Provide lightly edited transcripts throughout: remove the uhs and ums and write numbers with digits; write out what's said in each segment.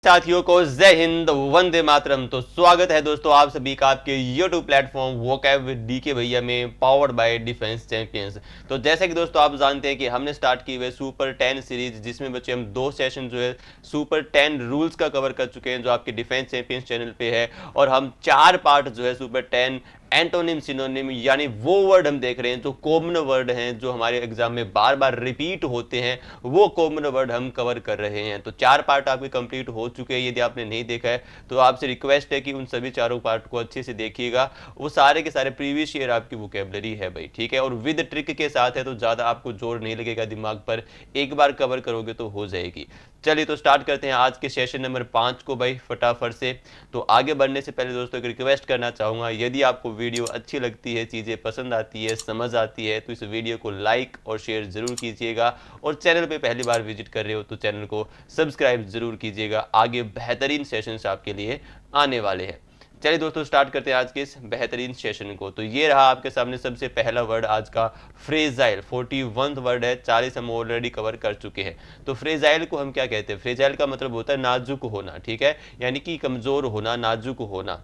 साथियों को जय हिंद वंदे मातरम। तो स्वागत है दोस्तों आप सभी का आपके YouTube platform vocab with DK भैया में, पावर्ड बाय डिफेंस चैंपियंस। तो जैसे कि दोस्तों आप जानते हैं कि हमने स्टार्ट की हुई सुपर 10 सीरीज, जिसमें बच्चे हम 2 सेशन जो है सुपर 10 रूल्स का कवर कर चुके हैं जो आपके डिफेंस चैंपियंस चैनल पे है, और हम 4 पार्ट जो है सुपर 10 एंटोनिम सिनोनिम यानी वो वर्ड हम देख रहे हैं जो कॉमन वर्ड हैं, जो हमारे एग्जाम में बार बार रिपीट होते हैं, वो कॉमन वर्ड हम कवर कर रहे हैं। तो 4 पार्ट आपके कंप्लीट हो चुके हैं। यदि आपने नहीं देखा है तो आपसे रिक्वेस्ट है कि उन सभी चारों पार्ट को अच्छे से देखिएगा। वो सारे के सारे प्रीवियस ईयर आपकी वोकैबुलरी है भाई, ठीक है, और विद ट्रिक के साथ है, तो ज़्यादा आपको जोर नहीं लगेगा दिमाग पर, एक बार कवर करोगे तो हो जाएगी। चलिए तो स्टार्ट करते हैं आज के सेशन नंबर 5 को भाई फटाफट से। तो आगे बढ़ने से पहले दोस्तों एक रिक्वेस्ट करना चाहूँगा, यदि आपको वीडियो अच्छी लगती है, चीज़ें पसंद आती है, समझ आती है, तो इस वीडियो को लाइक और शेयर ज़रूर कीजिएगा, और चैनल पे पहली बार विजिट कर रहे हो तो चैनल को सब्सक्राइब ज़रूर कीजिएगा। आगे बेहतरीन सेशंस आपके लिए आने वाले हैं। चलिए दोस्तों स्टार्ट करते हैं आज के इस बेहतरीन सेशन को। तो ये रहा आपके सामने सबसे पहला वर्ड आज का, फ्रेजाइल। 41 वर्ड है, 40 हम ऑलरेडी कवर कर चुके हैं। तो फ्रेजाइल को हम क्या कहते हैं? फ्रेजाइल का मतलब होता है नाजुक होना, ठीक है, यानी कि कमज़ोर होना, नाजुक होना।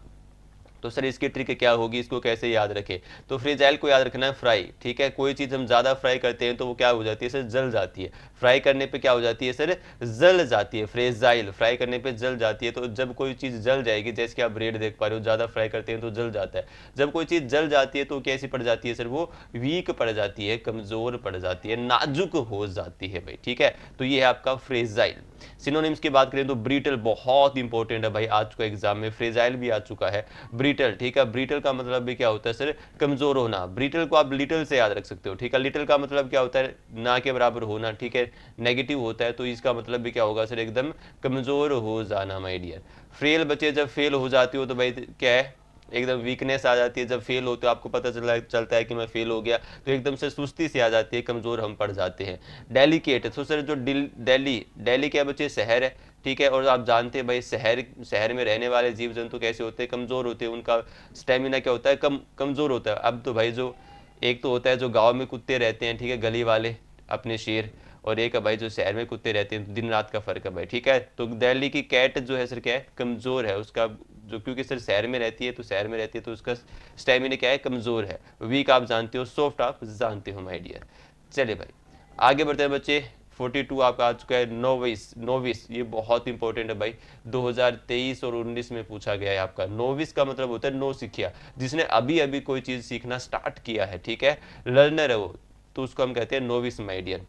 तो सर इसकी ट्रिक क्या होगी, इसको कैसे याद रखें? तो फ्रेजाइल को याद रखना है फ्राई, ठीक है। कोई चीज़ हम ज़्यादा फ्राई करते हैं तो वो क्या हो जाती है सर? जल जाती है। फ्राई करने पे क्या हो जाती है सर? जल जाती है। फ्रेजाइल फ्राई करने पे जल जाती है। तो जब कोई चीज़ जल जाएगी, जैसे कि आप ब्रेड देख पा रहे हो, ज़्यादा फ्राई करते हैं तो जल जाता है। जब कोई चीज़ जल जाती है तो कैसी पड़ जाती है सर? वो वीक पड़ जाती है, कमज़ोर पड़ जाती है, नाजुक हो जाती है भाई, ठीक है। तो ये है आपका फ्रेजाइल। सिनोनिम्स की बात करें तो ब्रीटल बहुत इंपॉर्टेंट है भाई, आज को एग्जाम में फ्रेजाइल भी आ चुका है, ब्रीटल, ठीक है। ब्रीटल का मतलब भी क्या होता है सर? कमजोर होना। ब्रीटल को आप लिटिल से याद रख सकते हो, ठीक है। लिटिल का मतलब क्या होता है? ना के बराबर होना, ठीक है, नेगेटिव होता है, तो इसका मतलब भी क्या होगा सर? एकदम कमजोर हो जाना माय डियर। फेल बच्चे जब फेल हो जाती हो तो भाई क्या है? एकदम वीकनेस आ जाती है। जब फेल होते हो आपको पता चलता है कि मैं फेल हो गया, तो एकदम से सुस्ती से आ जाती है, कमज़ोर हम पड़ जाते हैं। डेलिकेट, तो सर जो दिल्ली, दिल्ली क्या बच्चे? शहर है, ठीक है। और आप जानते हैं भाई शहर में रहने वाले जीव जंतु कैसे होते हैं? कमज़ोर होते हैं, उनका स्टेमिना क्या होता है? कमज़ोर होता है। अब तो भाई जो एक तो होता है जो गाँव में कुत्ते रहते हैं, ठीक है, गली वाले अपने शेर, और एक है भाई जो शहर में कुत्ते रहते हैं, दिन रात का फर्क है भाई, ठीक है। तो दिल्ली की कैट जो है सर क्या है? कमज़ोर है। उसका जो, क्योंकि सर शहर में रहती है, तो शहर में रहती है तो उसका स्टेमिना क्या है? कमज़ोर है। वीक आप जानते हो, सॉफ्ट आप जानते हो माय डियर। चलिए भाई आगे बढ़ते हैं बच्चे। 42 आपका आ चुका है, नोविस। नोविस ये बहुत इंपॉर्टेंट है भाई, 2023 और 19 में पूछा गया है आपका। नोविस का मतलब होता है नो सीखिया, जिसने अभी अभी कोई चीज़ सीखना स्टार्ट किया है, ठीक है। लर्नर है वो, तो उसको हम कहते हैं नोविस माय डियर।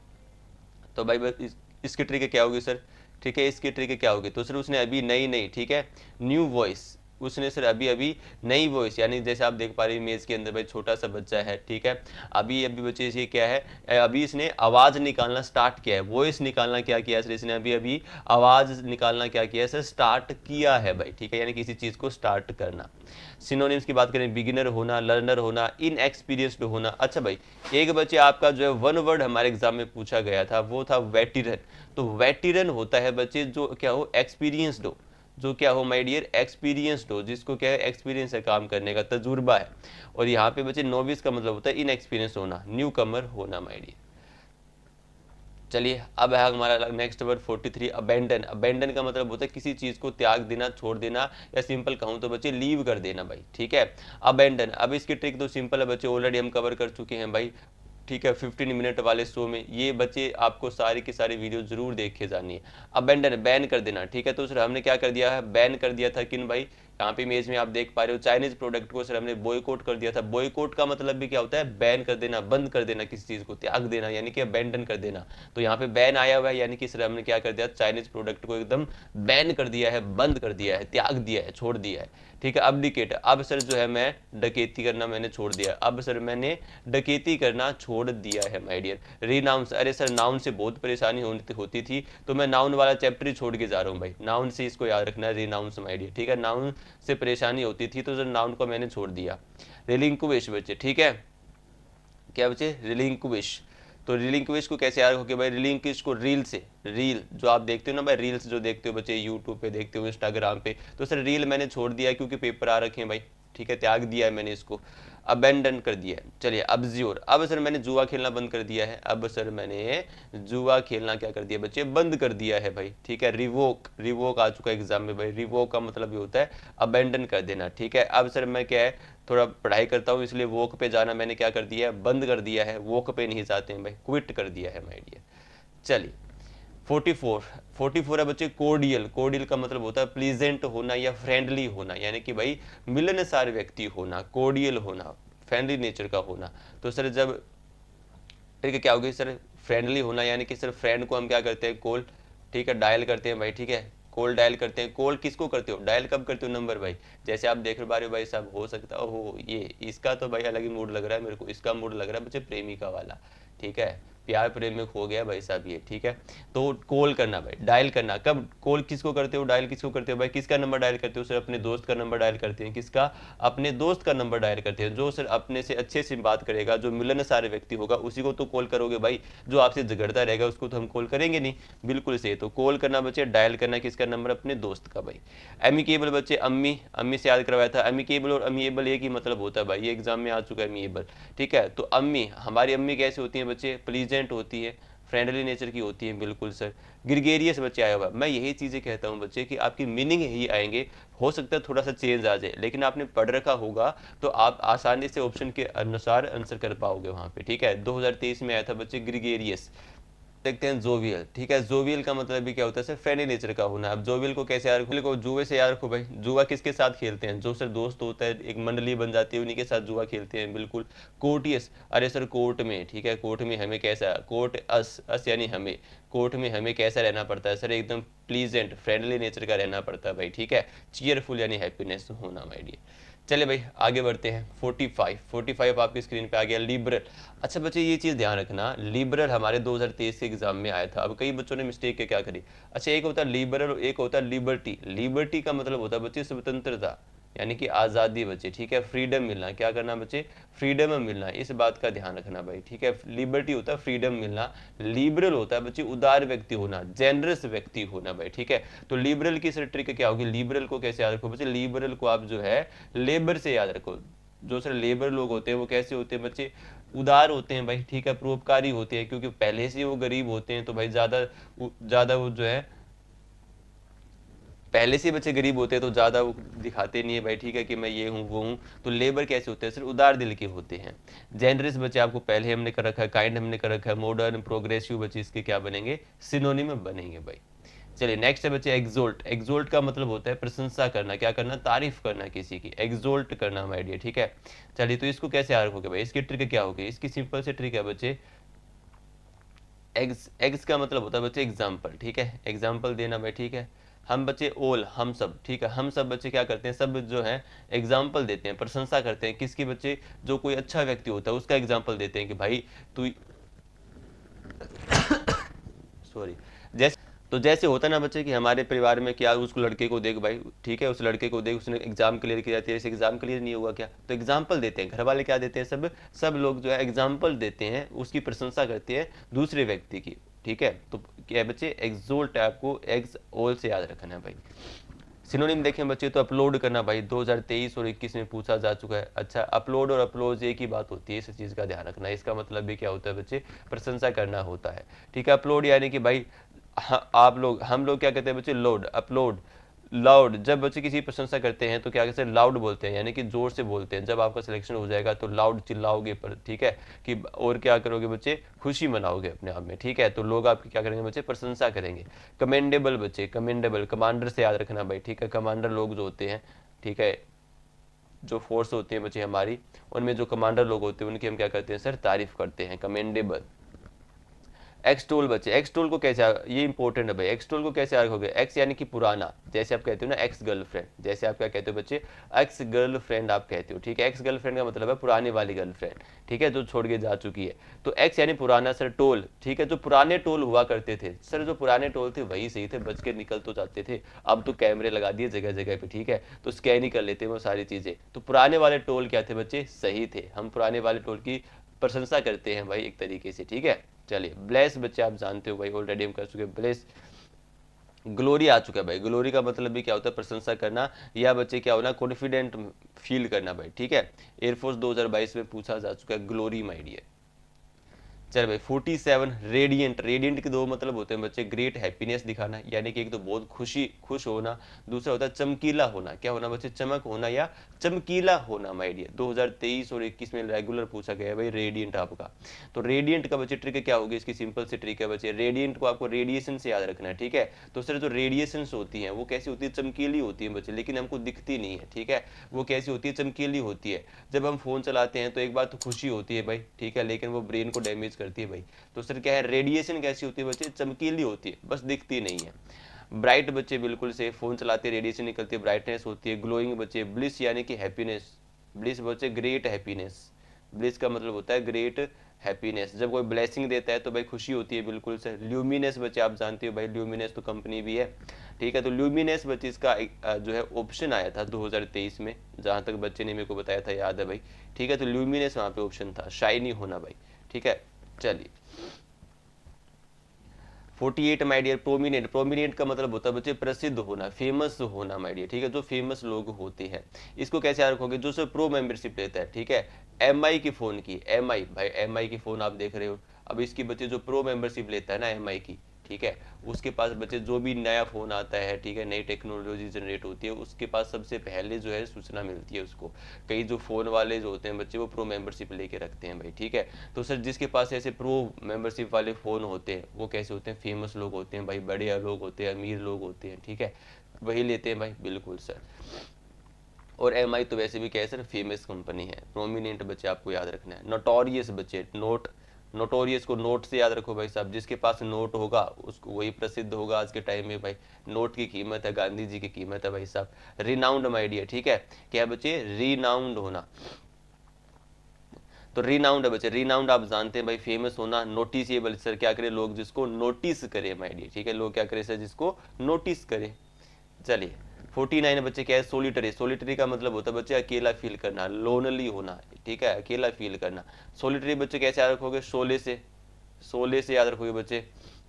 तो भाई इसकी ट्रिक क्या होगी सर? ठीक है, इसकी ट्रिक क्या होगी? तो सर उसने अभी नई नई, ठीक है, न्यू वॉइस, उसने सर अभी अभी नई वॉइस, यानी जैसे आप देख पा रहे हैं इमेज के अंदर भाई छोटा सा बच्चा है, ठीक है, अभी अभी बच्चे से क्या है? अभी इसने आवाज़ निकालना स्टार्ट किया है, वॉइस निकालना क्या किया है सर? इसने अभी अभी आवाज़ निकालना क्या किया है सर? स्टार्ट किया है भाई, ठीक है, यानी किसी चीज़ को स्टार्ट करना। सिनोनिम्स की बात करें, बिगिनर होना, लर्नर होना, इनएक्सपीरियंस्ड होना। अच्छा भाई एक बच्चे आपका जो है वन वर्ड हमारे एग्जाम में पूछा गया था, वो था वेटिरन। तो वेटिरन होता है बच्चे जो क्या हो? एक्सपीरियंस्ड हो, जो क्या हो माय डियर? एक्सपीरियंस्ड हो, जिसको क्या है? एक्सपीरियंस है, काम करने का तजुर्बा है। और यहाँ पे बच्चे नोविस का मतलब होता है इनएक्सपीरियंस होना, न्यू कमर होना माय डियर। चलिए अब है हमारा नेक्स्ट वर्ड 43, अबेंडन। अबेंडन का मतलब होता है किसी चीज़ को त्याग देना, छोड़ देना, या सिंपल कहूँ तो बच्चे लीव कर देना भाई, ठीक है। अबेंडन, अब इसकी ट्रिक तो सिंपल है बच्चे, ऑलरेडी हम कवर कर चुके हैं भाई, ठीक है, 15 मिनट वाले शो में। ये बच्चे आपको सारी की सारी वीडियो जरूर देख के जानी है। अबेंडन बैन कर देना, ठीक है। तो सर हमने क्या कर दिया है? बैन कर दिया था किन भाई? यहाँ पे इमेज में आप देख पा रहे हो चाइनीज प्रोडक्ट को सर हमने बॉयकॉट कर दिया था। बॉयकॉट का मतलब भी क्या होता है? बैन कर देना, बंद कर देना, किसी चीज को त्याग देना, यानी कि अबेंडन कर देना। तो यहाँ पे बैन आया हुआ है, यानी कि सर हमने क्या कर दिया? चाइनीज प्रोडक्ट को एकदम बैन कर दिया है, बंद कर दिया है, त्याग दिया है, छोड़ दिया है, ठीक है। अबडिकेट, अब सर जो है मैं डकैती करना मैंने छोड़ दिया, अब सर मैंने डकैती करना छोड़ दिया है माय डियर। रिनाउंस, अरे सर नाउन से बहुत परेशानी होती थी, तो मैं नाउन वाला चैप्टर ही छोड़ के जा रहा हूँ भाई। नाउन से इसको याद रखना है, रिनाउंस माय डियर, ठीक है। नाउन से परेशानी होती थी तो सर नाउन को मैंने छोड़ दिया। रिलिंक्विश बच्चे, ठीक है, क्या बच्चे? रिलिंक्विश। तो रिलिंक्विश को कैसे याद रखोगे भाई? रिलिंक्विश को रील से, रील जो आप देखते हो ना भाई, रील्स जो देखते हो बच्चे यूट्यूब पे देखते हो, इंस्टाग्राम पे, तो सर रील मैंने छोड़ दिया क्योंकि पेपर आ रखे हैं भाई, ठीक है, त्याग दिया है मैंने इसको, अबेंडन कर दिया है। चलिए अब्ज्योर, अब सर मैंने जुआ खेलना बंद कर दिया है, अब सर मैंने जुआ खेलना क्या कर दिया बच्चे, बंद कर दिया है भाई, ठीक है। रिवोक, रिवोक आ चुका है एग्जाम में भाई, रिवोक का मतलब ये होता है अबेंडन कर देना, ठीक है। अब सर मैं क्या है थोड़ा पढ़ाई करता हूँ, इसलिए वोक पे जाना मैंने क्या कर दिया है, बंद कर दिया है, वोक पे नहीं जाते हैं भाई, क्विट कर दिया है माय डियर। चलिए 44 है बच्चे कोर्डियल, कोर्डियल का मतलब होता है प्लीजेंट होना या फ्रेंडली होना, यानी कि भाई मिलनसार व्यक्ति होना, कोर्डियल होना, फ्रेंडली नेचर का होना। तो सर जब ठीक है क्या होगी सर, फ्रेंडली होना यानी कि सर फ्रेंड को हम क्या करते हैं, कॉल, ठीक है, डायल करते हैं भाई, ठीक है, कॉल डायल करते हैं। कॉल किसको करते हो, डायल कब करते हो, नंबर भाई, जैसे आप देख रहे हो भाई साहब, हो सकता हो ये इसका तो भाई अलग ही मूड लग रहा है मेरे को, इसका मूड लग रहा है बच्चे प्रेमिका वाला, ठीक है, प्यार प्रेम में खो गया भाई साहब ये, ठीक है। तो कॉल करना भाई, डायल करना, कब कॉल किसको करते हो, डायल किसको करते हो भाई, किसका नंबर डायल करते हो सर, अपने दोस्त का नंबर डायल करते हैं, किसका, अपने दोस्त का नंबर डायल करते हैं, जो सर अपने से अच्छे से बात करेगा, जो मिलनसार व्यक्ति होगा उसी को तो कॉल करोगे भाई, जो आपसे झगड़ता रहेगा उसको तो हम कॉल करेंगे नहीं, बिल्कुल सही। तो कॉल करना बच्चे, डायल करना किसका नंबर, अपने दोस्त का भाई। एमिकेबल बच्चे, अम्मी, अम्मी से याद करवाया था, एमिकेबल और अमीएबल एक ही मतलब होता है भाई, ये एग्जाम में आ चुका है अमीएबल, ठीक है। तो अम्मी, हमारी अम्मी कैसे होती है बच्चे, प्लीजेंट होती है, फ्रेंडली नेचर की होती है, बिल्कुल सर। ग्रिगेरियस बच्चे आया हुआ, मैं यही चीजें कहता हूँ बच्चे कि आपकी मीनिंग ही आएंगे, हो सकता है थोड़ा सा चेंज आ जाए, लेकिन आपने पढ़ रखा होगा तो आप आसानी से ऑप्शन के अनुसार आंसर कर पाओगे वहां पे, ठीक है। 2023 में आया था बच्चे ग्रिगेरियस। देखते हैं जोवियल, ठीक है, जोवियल का मतलब भी क्या होता है सर, फ्रेंडली नेचर का होना। अब जोवियल को कैसे याद रखो, जुए से याद रखो भाई, जुआ किसके साथ खेलते हैं, जो सर दोस्त होता है, एक मंडली बन जाती है, उन्हीं के साथ जुआ खेलते हैं, बिल्कुल। कोर्टियस, अरे सर कोर्ट में, ठीक है, कोर्ट में हमें कैसा, कोर्ट अस, अस यानी हमें, कोर्ट में हमें कैसा रहना पड़ता है सर, एकदम प्लीजेंट फ्रेंडली नेचर का रहना पड़ता है भाई, ठीक है। चीयरफुल यानी हैप्पीनेस होना माय डियर। चले भाई आगे बढ़ते हैं। 45 आपकी स्क्रीन पे आ गया, लिबरल। अच्छा बच्चे ये चीज ध्यान रखना, लिबरल हमारे 2023 के एग्जाम में आया था। अब कई बच्चों ने मिस्टेक के क्या करी, अच्छा एक होता है लिबरल, एक होता है लिबर्टी। लिबर्टी का मतलब होता है बच्चे स्वतंत्रता, यानी कि आज़ादी बच्चे, ठीक है, फ्रीडम मिलना, क्या करना बच्चे, फ्रीडम मिलना, इस बात का ध्यान रखना भाई, ठीक है। लिबर्टी होता है फ्रीडम मिलना, लिबरल होता है बच्चे उदार व्यक्ति होना, जेनरस व्यक्ति होना भाई, ठीक है। तो लिबरल की सर ट्रिक क्या होगी, लिबरल को कैसे याद रखो बच्चे, लिबरल को आप जो है लेबर से याद रखो। जो सर लेबर लोग होते हैं वो कैसे होते हैं बच्चे, उदार होते हैं भाई, ठीक है, परोपकारी होते हैं, क्योंकि पहले से वो गरीब होते हैं, तो भाई ज्यादा वो जो है, पहले से बच्चे गरीब होते हैं तो ज्यादा वो दिखाते नहीं है भाई, ठीक है, कि मैं ये हूँ वो हूँ। तो लेबर कैसे होते हैं सर, उदार दिल के होते हैं। जेनरस बच्चे आपको पहले हमने कर रखा है, काइंड हमने कर रखा है, मॉडर्न प्रोग्रेसिव बच्चे इसके क्या बनेंगे, सिनोनिम बनेंगे भाई। चलिए नेक्स्ट है बच्चे एक्सोल्ट। एक्सोल्ट का मतलब होता है प्रशंसा करना, क्या करना, तारीफ करना किसी की, एक्सोल्ट करना माय डियर, ठीक है। चलिए तो इसको कैसे याद रखोगे भाई, इसकी ट्रिक क्या होगी, इसकी सिंपल से ट्रिक है बच्चे, एग्स का मतलब होता है बच्चे एग्जाम्पल, ठीक है, एग्जाम्पल देना भाई, ठीक है। हम बच्चे ओल, हम सब, ठीक है, हम सब बच्चे क्या करते हैं, सब जो है एग्जाम्पल देते हैं, प्रशंसा करते हैं किसकी बच्चे, जो कोई अच्छा व्यक्ति होता है उसका एग्जाम्पल देते हैं कि भाई तू सॉरी, जैसे तो जैसे होता ना बच्चे कि हमारे परिवार में क्या, उस लड़के को देख भाई, ठीक है, उस लड़के को देख, उसने एग्जाम क्लियर किया, तेरे से एग्जाम क्लियर नहीं हुआ क्या, तो एग्जाम्पल देते हैं, घर वाले क्या देते हैं, सब लोग जो है एग्जाम्पल देते हैं, उसकी प्रशंसा करते हैं दूसरे व्यक्ति की, ठीक है। तो क्या है बच्चे, एक्सोल्ट आपको एक्स ऑल से याद रखना है भाई। सिनोनिम देखें बच्चे तो अपलोड करना भाई, 2023 और 21 में पूछा जा चुका है। अच्छा अपलोड और अपलोज एक ही बात होती है, इस चीज का ध्यान रखना, इसका मतलब भी क्या होता है बच्चे, प्रशंसा करना होता है, ठीक है। अपलोड यानी कि भाई आप लोग, हम लोग क्या कहते हैं बच्चे, लोड, अपलोड, लाउड, जब बच्चे किसी प्रशंसा करते हैं तो क्या कहते हैं, लाउड बोलते हैं, यानी कि जोर से बोलते हैं। जब आपका सिलेक्शन हो जाएगा तो लाउड चिल्लाओगे पर, ठीक है, कि और क्या करोगे बच्चे, खुशी मनाओगे अपने आप में, ठीक है। तो लोग आपकी क्या करेंगे बच्चे, प्रशंसा करेंगे। कमेंडेबल बच्चे, कमेंडेबल कमांडर से याद रखना भाई, ठीक है, कमांडर लोग जो होते हैं, ठीक है, जो फोर्स होती है बच्चे हमारी, उनमें जो कमांडर लोग होते हैं उनकी हम क्या करते हैं सर, तारीफ करते हैं, कमेंडेबल। एक्सटोल बच्चे, एक्सटोल को कैसे, ये इंपॉर्टेंट है भाई, एक्सटोल को कैसे रखोगे, एक्स यानी कि पुराना, जैसे आप कहते हो ना एक्स गर्लफ्रेंड, जैसे आप क्या कहते हो बच्चे, एक्स गर्लफ्रेंड आप कहते हो, ठीक है। एक्स गर्लफ्रेंड का मतलब है पुराने वाली गर्लफ्रेंड, ठीक है, जो छोड़ के जा चुकी है। तो एक्स यानी पुराना सर, टोल, ठीक है, जो पुराने टोल हुआ करते थे सर, जो पुराने टोल थे वही सही थे, बच के निकल तो जाते थे, अब तो कैमरे लगा दिए जगह जगह पे, ठीक है, तो स्कैन ही कर लेते हैं वो सारी चीजें। तो पुराने वाले टोल क्या थे बच्चे, सही थे, हम पुराने वाले टोल की प्रशंसा करते हैं भाई एक तरीके से, ठीक है। चलिए ब्लेस बच्चे आप जानते हो भाई, ऑलरेडी हम कर चुके ब्लेस। ग्लोरी आ चुका है भाई। ग्लोरी का मतलब भी क्या होता है, प्रशंसा करना या बच्चे क्या होना, कॉन्फिडेंट फील करना भाई, ठीक है। एयरफोर्स 2022 में पूछा जा चुका है ग्लोरी माय डियर। चल भाई 47 रेडियंट। रेडियंट के दो मतलब होते हैं बच्चे, ग्रेट हैप्पीनेस दिखाना, यानी कि एक तो बहुत खुश होना, दूसरा होता है चमकीला होना। क्या होना बच्चे, चमक होना या चमकीला होना माय डियर। 2023 और 21 में रेगुलर पूछा गया है भाई रेडियंट आपका। तो रेडियंट का बच्चे ट्रिक क्या होगी, इसकी सिंपल सी ट्रिक है बच्चे, रेडियंट को आपको रेडिएशन से याद रखना है, ठीक है। तो सर जो रेडिएशन होती है वो कैसी होती है, चमकीली होती है बच्चे, लेकिन हमको दिखती नहीं है, ठीक है। वो कैसी होती है, चमकीली होती है। जब हम फोन चलाते हैं तो एक बार तो खुशी होती है भाई, ठीक है, लेकिन वो ब्रेन को डैमेज करती है भाई। तो सर क्या है, रेडिएशन कैसी होती है बच्चे, चमकीली होती है, बस दिखती नहीं है। ब्राइट बच्चे बिल्कुल से, फोन चलाते रेडिएशन निकलती है, ब्राइटनेस होती है। ग्लोइंग बच्चे, ब्लिस यानी कि हैप्पीनेस, ब्लिस बच्चे ग्रेट हैप्पीनेस। ब्लिस का मतलब होता है ग्रेट हैप्पीनेस। जब कोई ब्लेसिंग देता है तो भाई खुशी होती है बिल्कुल से। ल्यूमिनेस बच्चे आप जानते हो भाई, ल्यूमिनेस तो कंपनी भी है, ठीक है। तो ल्यूमिनेस बच्चे इसका जो है ऑप्शन आया था 2023 में, जहां तक बच्चे ने मेरे को बताया था, याद है भाई, ठीक है। तो ल्यूमिनेस वहां पे ऑप्शन था, शाइनी होना भाई, ठीक है। चलिए 48 माय डियर प्रोमिनेंट। प्रोमिनेंट का मतलब होता है बच्चे प्रसिद्ध होना, फेमस होना माय डियर, ठीक है। जो फेमस लोग होते हैं, इसको कैसे याद रखोगे, जो सिर्फ प्रो मेंबरशिप लेता है, ठीक है। एमआई की फोन की, एमआई भाई, एमआई की फोन आप देख रहे हो, अब इसकी बच्चे जो प्रो मेंबरशिप लेता है ना एमआई की, ठीक है, उसके पास बच्चे जो भी नया फोन आता है, ठीक है, नई टेक्नोलॉजी जनरेट होती है, उसके पास सबसे पहले जो है सूचना मिलती है उसको। कई जो फोन वाले जो होते हैं बच्चे वो प्रो मेंबरशिप लेके रखते हैं भाई, ठीक है। तो सर जिसके पास ऐसे प्रो मेंबरशिप वाले फोन होते हैं वो कैसे होते हैं, फेमस लोग होते हैं भाई, बड़े लोग होते हैं, अमीर लोग होते हैं, ठीक है, वही लेते हैं भाई, बिल्कुल सर। और एमआई तो वैसे भी क्या है सर, फेमस कंपनी है। प्रोमिनेंट बच्चे आपको याद रखना है। नोटोरियस बच्चे, नोट, नोटोरियस को नोट से याद रखो भाई साहब, जिसके पास नोट होगा उसको वही प्रसिद्ध होगा आज के टाइम में भाई। नोट की कीमत है, गांधी जी की कीमत है भाई साहब। रिनाउंड माय डियर, ठीक है, क्या है बच्चे, रिनाउंड होना। तो रिनाउंड है बच्चे, रिनाउंड आप जानते हैं भाई, फेमस होना। नोटिसेबल सर क्या करे, लोग जिसको नोटिस करे माय डियर, ठीक है, लोग क्या करे सर, जिसको नोटिस करे। चलिए 49 बच्चे क्या है, सोलिटरी। सोलिटरी का मतलब होता है बच्चे अकेला फील करना, लोनली होना, ठीक है, अकेला फील करना। सोलिटरी बच्चे कैसे याद रखोगे, शोले से, शोले से याद रखोगे बच्चे,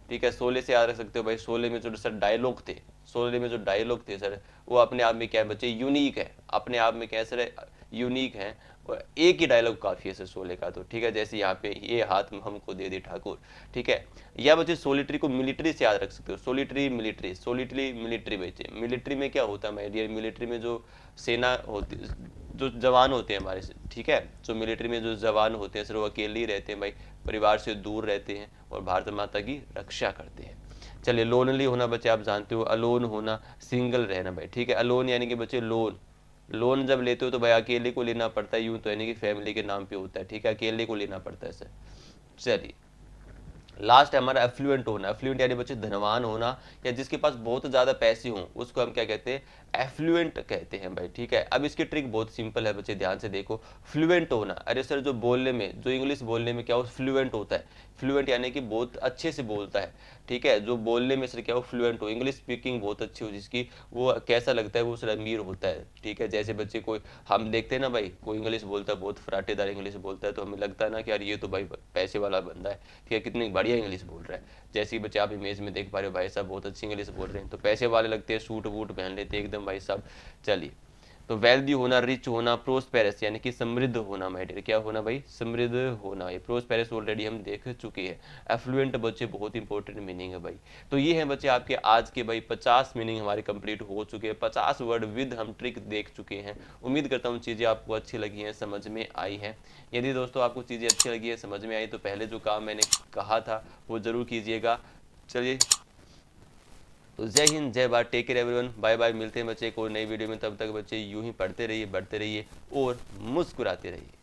ठीक है। शोले से याद रख सकते हो भाई, शोले में जो सर डायलॉग थे, शोले में जो डायलॉग थे सर, वो अपने आप में क्या है बच्चे, यूनिक है, अपने आप में क्या है सर, यूनिक है। और एक ही डायलॉग काफी है सर शोले का, तो ठीक है, जैसे यहाँ पे ये हाथ हमको दे दे ठाकुर, ठीक है। या बच्चे सोलिटरी को मिलिट्री से याद रख सकते हो, सोलिटरी मिलिट्री, सोलिटरी मिलिट्री बच्चे। मिलिट्री में क्या होता है माय डियर, मिलिट्री में जो सेना होती, जो जवान होते हैं हमारे, ठीक है, जो मिलिट्री में जो जवान होते हैं सर वो अकेले ही रहते हैं भाई, परिवार से दूर रहते हैं और भारत माता की रक्षा करते हैं। चलिए लोनली होना बच्चे आप जानते हो, अलोन होना, सिंगल रहना भाई, ठीक है। अलोन यानी कि बच्चे लोन, लोन जब लेते हो तो भाई अकेले को लेना पड़ता है, यूं तो यानी कि फैमिली के नाम पे होता है, ठीक है, अकेले को लेना पड़ता है सर। चलिए लास्ट है हमारा एफ्लुएंट होना। एफ्लुएंट यानी बच्चे धनवान होना, या जिसके पास बहुत ज्यादा पैसे हों उसको हम क्या कहते हैं, एफ्लुएंट कहते हैं भाई, ठीक है। अब इसकी ट्रिक बहुत सिंपल है बच्चे, ध्यान से देखो। फ्लुएंट होना, अरे सर जो बोलने में, जो इंग्लिश बोलने में क्या हो, फ्लुएंट होता है। फ्लुएंट यानी कि बहुत अच्छे से बोलता है, ठीक है, जो बोलने में सर क्या हो, फ्लुएंट हो, इंग्लिश स्पीकिंग बहुत अच्छी हो जिसकी, वो कैसा लगता है, वो सर अमीर होता है, ठीक है। जैसे बच्चे कोई हम देखते हैं ना भाई, कोई इंग्लिश बोलता है, बहुत फराटेदार इंग्लिश बोलता है, तो हमें लगता है ना कि यार ये तो भाई पैसे वाला बंदा है, ठीक है, कितनी बढ़िया इंग्लिश बोल रहा है। जैसे ही बच्चे आप इमेज में देख पा रहे हो, भाई साहब बहुत अच्छी इंग्लिश बोल रहे हैं, तो पैसे वाले लगते हैं, सूट वूट पहन लेते हैं एकदम भाई साहब। चलिए तो वेल्दी होना, रिच होना, प्रोस्पेरस यानी कि समृद्ध होना माय डियर, क्या होना भाई, समृद्ध होना। ये प्रोस्पेरस ऑलरेडी हम देख चुके हैं। एफ्लुएंट बच्चे बहुत इंपॉर्टेंट मीनिंग है भाई। तो ये है बच्चे आपके आज के भाई 50 मीनिंग हमारे कंप्लीट हो चुके हैं, 50 वर्ड विद हम ट्रिक देख चुके हैं। उम्मीद करता हूँ चीज़ें आपको अच्छी लगी हैं, समझ में आई हैं। यदि दोस्तों आपको चीज़ें अच्छी लगी है, समझ में आई, तो पहले जो काम मैंने कहा था वो जरूर कीजिएगा। चलिए तो जय हिंद, जय Bharat, take care everyone, bye bye. मिलते हैं बच्चे एक और नई वीडियो में, तब तक बच्चे यूं ही पढ़ते रहिए, बढ़ते रहिए और मुस्कुराते रहिए।